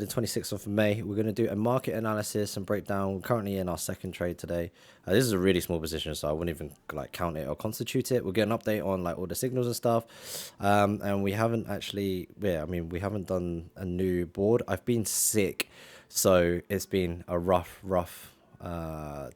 The 26th of May, we're going to do a market analysis and breakdown. We're currently in our second trade today. This is a really small position, so I wouldn't even like count it or constitute it. We'll get an update on like all the signals and stuff. And we haven't actually, yeah, I mean, we haven't done a new board. I've been sick, so it's been a rough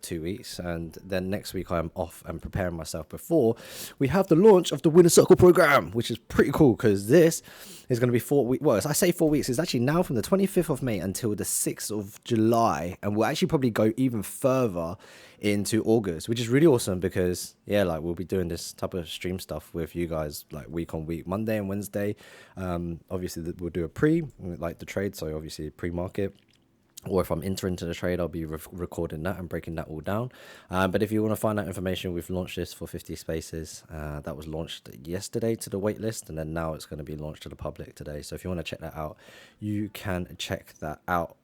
2 weeks, and then next week I'm off and preparing myself before we have the launch of the Winner Circle program, which is pretty cool because this is going to be 4 weeks. Well, as I say 4 weeks, it's actually now from the 25th of May until the 6th of July, and we'll actually probably go even further into August, which is really awesome because yeah, like we'll be doing this type of stream stuff with you guys like week on week, Monday and Wednesday. Obviously we'll do a like the trade, so obviously pre-market, or if I'm entering into the trade, I'll be recording that and breaking that all down. But if you want to find out information, we've launched this for 50 spaces. That was launched yesterday to the waitlist, and then now it's going to be launched to the public today. So if you want to check that out, you can check that out.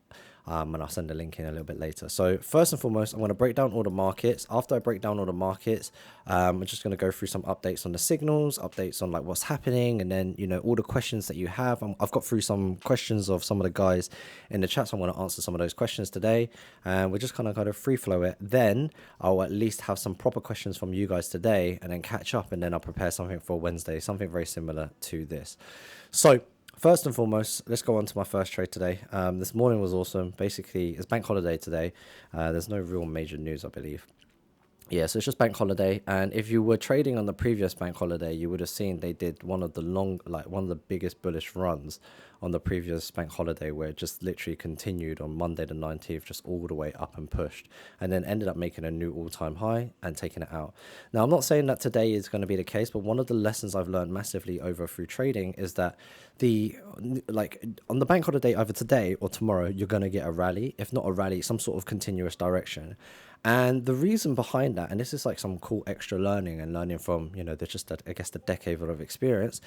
And I'll send the link in a little bit later. So first and foremost, I'm going to break down all the markets. After I break down all the markets, I'm just going to go through some updates on the signals, updates on like what's happening, and then, you know, all the questions that you have. I've got through some questions of some of the guys in the chat, so I'm going to answer some of those questions today. And we're just kind of free flow it. Then I'll at least have some proper questions from you guys today, and then catch up, and then I'll prepare something for Wednesday, something very similar to this. So first and foremost, let's go on to my first trade today. This morning was awesome. Basically, it's bank holiday today. There's no real major news, I believe. Yeah, so it's just bank holiday, and if you were trading on the previous bank holiday, you would have seen they did one of the biggest bullish runs on the previous bank holiday, where it just literally continued on Monday the 19th, just all the way up and pushed, and then ended up making a new all-time high and taking it out. Now, I'm not saying that today is going to be the case, but one of the lessons I've learned massively over through trading is that on the bank holiday, either today or tomorrow, you're going to get a rally, if not a rally, some sort of continuous direction. And the reason behind that, and this is like some cool extra learning and learning from, you know, there's just, I guess, the decade of experience,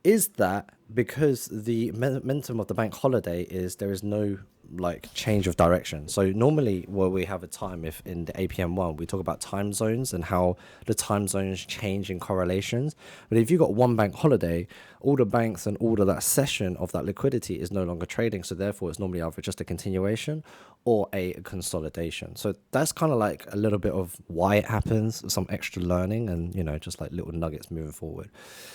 is that because the momentum of the bank holiday is there is no like change of direction. So normally where we have a time, if in the APM1 we talk about time zones and how the time zones change in correlations, but if you got one bank holiday, all the banks and all of that session of that liquidity is no longer trading, so therefore it's normally either just a continuation or a consolidation. So that's kind of like a little bit of why it happens, some extra learning, and, you know, just like little nuggets moving forward.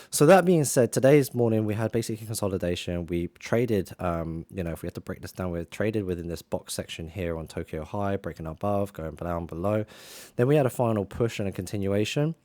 So that being said, today's morning we had basically consolidation. We traded, you know, if we have to break this down, we traded within this box section here on Tokyo High, breaking above, going down below. Then we had a final push and a continuation.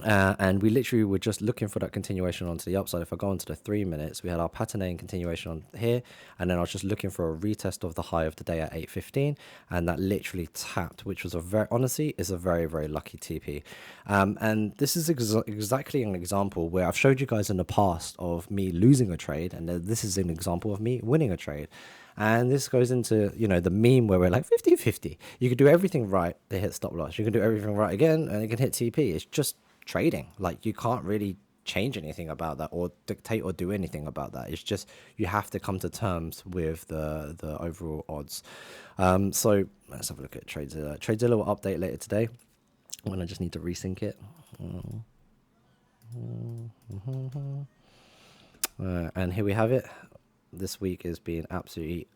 And we literally were just looking for that continuation onto the upside. If I go onto the 3 minutes, we had our pattern and continuation on here, and then I was just looking for a retest of the high of the day at 8:15, and that literally tapped, which was honestly is a very, very lucky TP. And this is exactly an example where I've showed you guys in the past of me losing a trade, and this is an example of me winning a trade. And this goes into, you know, the meme where we're like 50-50. You can do everything right, they hit stop loss. You can do everything right again, and it can hit TP. It's just trading. Like, you can't really change anything about that or dictate or do anything about that. It's just you have to come to terms with the overall odds. So let's have a look at Tradezilla. Tradezilla will update later today when I just need to resync it. And here we have it. This week is being absolutely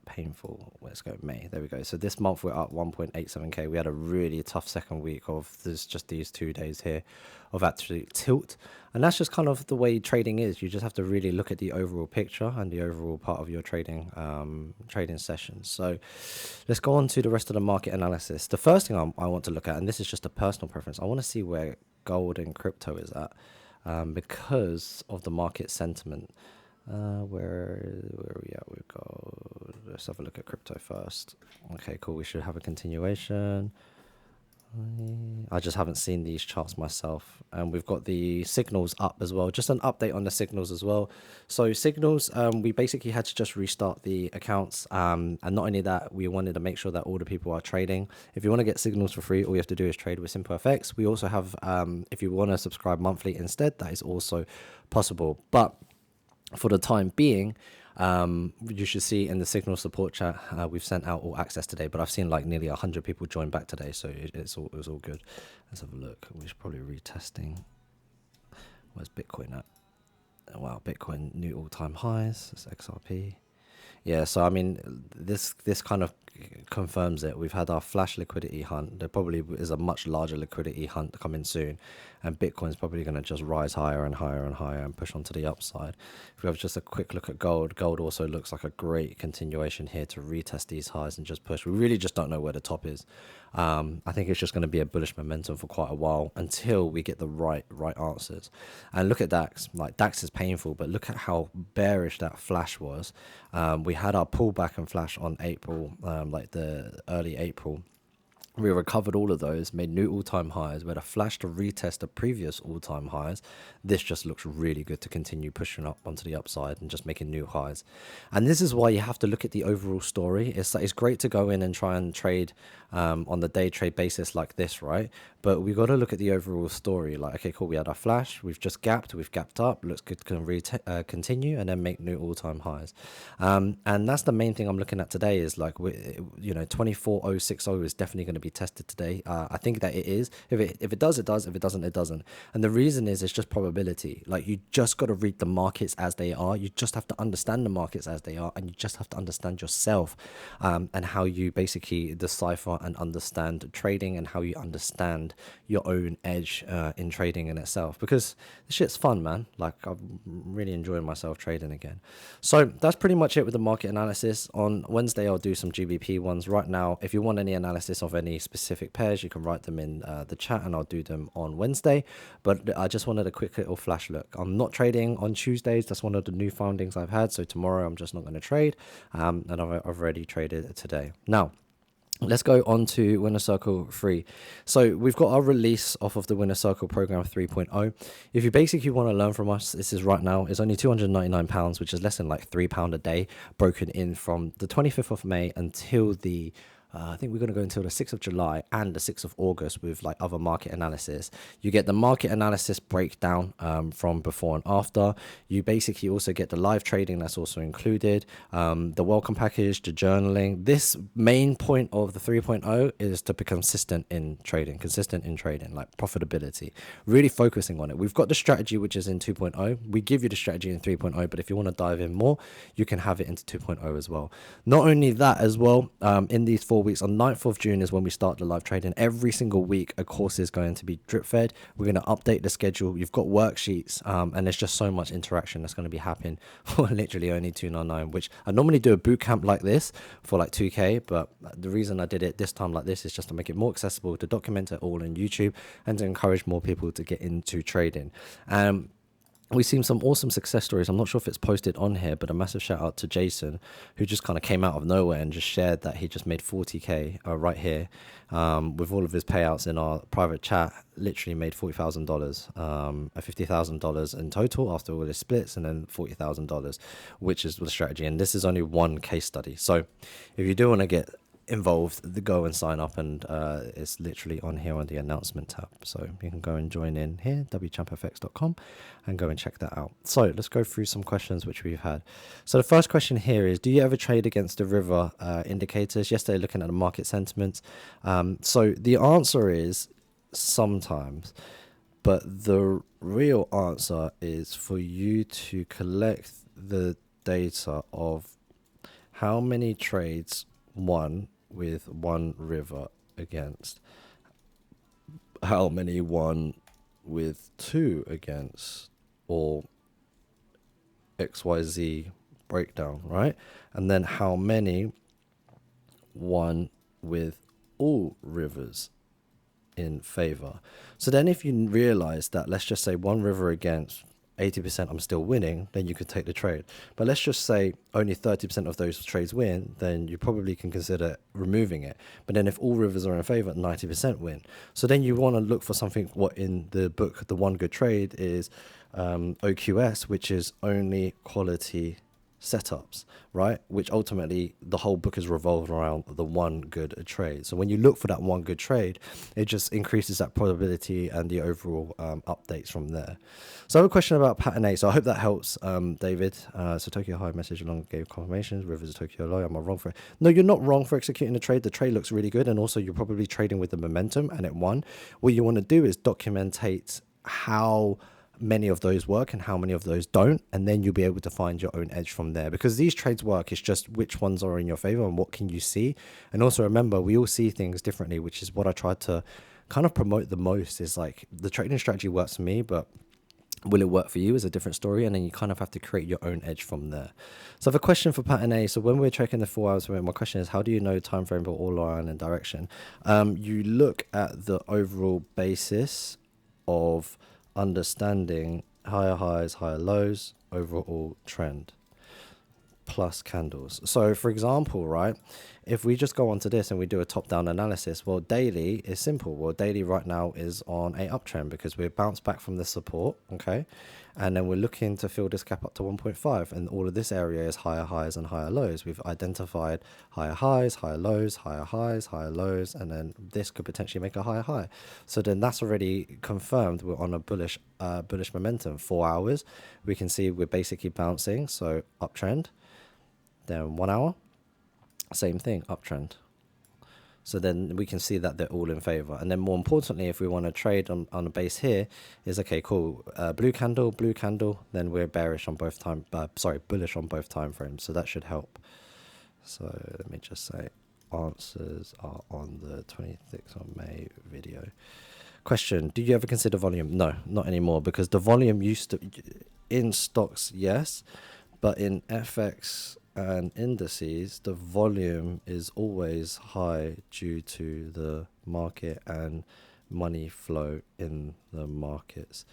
painful. Let's go May. There we go. So this month we're up 1.87k. We had a really tough second week of these 2 days here of absolute tilt, and that's just kind of the way trading is. You just have to really look at the overall picture and the overall part of your trading sessions. So let's go on to the rest of the market analysis. The first thing I want to look at, and this is just a personal preference, I want to see where gold and crypto is at, because of the market sentiment. Where are we at? We've got, let's have a look at crypto first. Okay, cool. We should have a continuation. I just haven't seen these charts myself, and we've got the signals up as well. Just an update on the signals as well. So signals, we basically had to just restart the accounts, and not only that, we wanted to make sure that all the people are trading. If you want to get signals for free, all you have to do is trade with SimpoFX. We also have, if you want to subscribe monthly instead, that is also possible. But for the time being, you should see in the signal support chat, we've sent out all access today, but I've seen like nearly 100 people join back today, so it was all good. Let's have a look. We should probably retesting. Where's Bitcoin at? Wow, Bitcoin new all-time highs. That's XRP. Yeah, so I mean, this kind of confirms it. We've had our flash liquidity hunt. There probably is a much larger liquidity hunt coming soon, and Bitcoin's probably going to just rise higher and higher and higher and push onto the upside. If we have just a quick look at gold, gold also looks like a great continuation here to retest these highs and just push. We really just don't know where the top is. I think it's just going to be a bullish momentum for quite a while until we get the right answers. And look at DAX. Like DAX is painful, but look at how bearish that flash was. We had our pullback and flash on April, like the early April. We recovered all of those, made new all-time highs. We had a flash to retest the previous all-time highs. This just looks really good to continue pushing up onto the upside and just making new highs. And this is why you have to look at the overall story. It's great to go in and try and trade on the day trade basis like this, right? But we got to look at the overall story. Like, okay, cool, we had our flash, we've just gapped, we've gapped up, looks good, can continue and then make new all-time highs. And that's the main thing I'm looking at today is like, 24060 is definitely going to be tested today. I think that it is. If it does, it does. If it doesn't, it doesn't. And the reason is it's just probability. Like, you just got to read the markets as they are. You just have to understand the markets as they are, and you just have to understand yourself, and how you basically decipher and understand trading, and how you understand your own edge in trading in itself. Because this shit's fun, man. Like, I'm really enjoying myself trading again. So that's pretty much it with the market analysis. On Wednesday, I'll do some GBP ones. Right now, if you want any analysis of any specific pairs, you can write them in the chat and I'll do them on Wednesday. But I just wanted a quick little flash look. I'm not trading on Tuesdays. That's one of the new foundings I've had. So tomorrow I'm just not going to trade. And I've already traded today. Now, let's go on to Winner Circle 3. So we've got our release off of the Winner Circle program 3.0. If you basically want to learn from us, this is right now, it's only £299, which is less than like £3 a day, broken in from the 25th of May until the I think we're going to go until the 6th of July and the 6th of August with like other market analysis. You get the market analysis breakdown from before and after. You basically also get the live trading that's also included, the welcome package, the journaling. This main point of the 3.0 is to be consistent in trading, like profitability, really focusing on it. We've got the strategy, which is in 2.0. We give you the strategy in 3.0, but if you want to dive in more, you can have it into 2.0 as well. Not only that as well, in these 4 weeks, on 9th of June is when we start the live trading. Every single week, a course is going to be drip fed. We're going to update the schedule. You've got worksheets, and there's just so much interaction that's going to be happening for literally only $299, which I normally do a boot camp like this for like 2K, but the reason I did it this time like this is just to make it more accessible, to document it all on YouTube, and to encourage more people to get into trading. We've seen some awesome success stories. I'm not sure if it's posted on here, but a massive shout out to Jason, who just kind of came out of nowhere and just shared that he just made 40K right here with all of his payouts in our private chat. Literally made $40,000, $50,000 in total after all his splits, and then $40,000, which is the strategy. And this is only one case study. So if you do want to get involved, go and sign up, and it's literally on here on the announcement tab, so you can go and join in here, wchampfx.com, and go and check that out. So let's go through some questions which we've had. So the first question here is, do you ever trade against the river indicators? Yesterday, looking at the market sentiments, so the answer is sometimes, but the real answer is for you to collect the data of how many trades won with one river against, how many won with two against, or XYZ breakdown, right? And then how many won with all rivers in favor. So then if you realize that, let's just say one river against 80%, I'm still winning, then you could take the trade. But let's just say only 30% of those trades win, then you probably can consider removing it. But then if all rivers are in favor, 90% win. So then you want to look for something, what in the book, the one good trade is OQS, which is only quality setups, right? Which ultimately the whole book is revolved around the one good trade. So when you look for that one good trade, it just increases that probability and the overall updates from there. So I have a question about pattern A. So I hope that helps, David. So Tokyo High message along gave confirmations. Rivers of Tokyo Low. Am I wrong for it? No, you're not wrong for executing the trade. The trade looks really good, and also you're probably trading with the momentum, and it won. What you want to do is documentate how many of those work and how many of those don't, and then you'll be able to find your own edge from there. Because these trades work, it's just which ones are in your favor and what can you see. And also remember, we all see things differently, which is what I try to kind of promote the most. Is like, the trading strategy works for me, but will it work for you is a different story, and then you kind of have to create your own edge from there. So I have a question for pattern A. So when we're checking the 4 hours, my question is, how do you know time frame for all line and direction? You look at the overall basis of understanding higher highs, higher lows, overall trend, plus candles. So for example, right, if we just go onto this and we do a top-down analysis, well, daily is simple. Well, daily right now is on a uptrend because we're bounced back from the support, okay? And then we're looking to fill this gap up to 1.5, and all of this area is higher highs and higher lows. We've identified higher highs, higher lows, higher highs, higher lows, and then this could potentially make a higher high. So then that's already confirmed we're on a bullish momentum. 4 hours, we can see we're basically bouncing, so uptrend. Then 1 hour, same thing, uptrend. So then we can see that they're all in favor. And then more importantly, if we want to trade on a base here, is okay, cool. Blue candle, then we're bearish on both bullish on both time frames. So that should help. So let me just say, answers are on the 26th of May video. Question, do you ever consider volume? No, not anymore, because the volume used to, in stocks, yes, but in FX and indices, the volume is always high due to the market and money flow in the markets.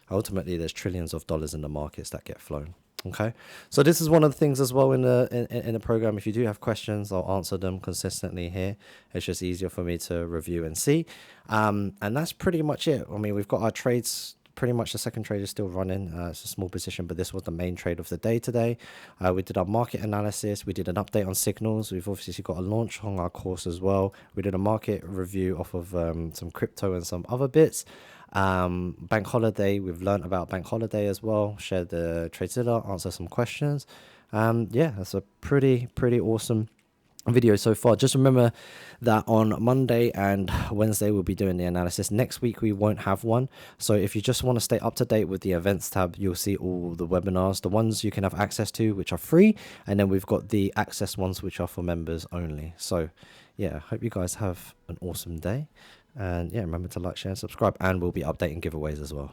Ultimately, there's trillions of dollars in the markets that get flown. Okay, so this is one of the things as well in the program. If you do have questions, I'll answer them consistently here. It's just easier for me to review and see. And that's pretty much it. I mean, we've got our trades. Pretty much the second trade is still running. It's a small position, but this was the main trade of the day today. We did our market analysis. We did an update on signals. We've obviously got a launch on our course as well. We did a market review off of some crypto and some other bits. Bank holiday, we've learned about bank holiday as well. Shared the TradeZilla, answer some questions. Yeah, that's a pretty awesome video so far. Just remember that on Monday and Wednesday we'll be doing the analysis. Next week we won't have one, so if you just want to stay up to date with the events tab, you'll see all the webinars, the ones you can have access to, which are free, and then we've got the access ones which are for members only. So yeah, hope you guys have an awesome day, and yeah, remember to like, share and subscribe, and we'll be updating giveaways as well.